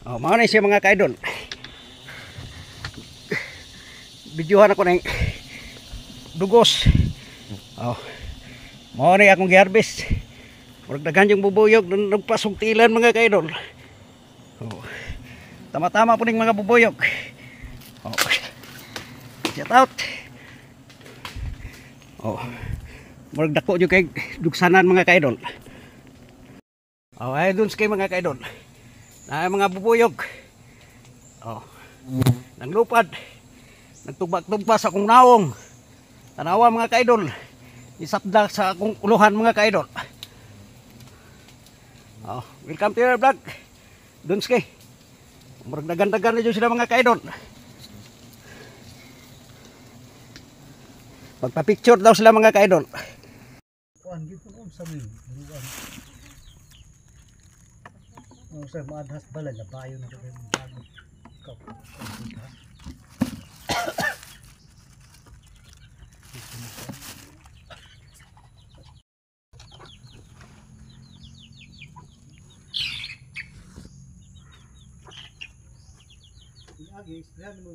Oh, mao na siya mga kaidol. Videohan ako ng dugos. Oh. Mao na akong gi-harvest. Murag daghan yung bubuyog nagpasugtilan mga kaidol. Oh. Tama-tama po ning mga bubuyog. Oh. Shout out. Oh. Murag dako jud kay dugsanan mga kaidol. Oh, ay dun kay mga kaidol. Na mga bubuyog. Oh. Nang lupad. Nagtugba-tugba sa akong naong. Tanawa mga kaidol. Isapda sa akong uluhan mga kaidol. Oh, welcome to your vlog. Dun kay. Murag dagan-dagan na dyan sila mga kaidol. Magpa-picture daw sila mga kaidol. Kuan gid ko sa min. Ano sa maadhas bala na bayo na kay bago. Ikaw. Lagi, isdan mo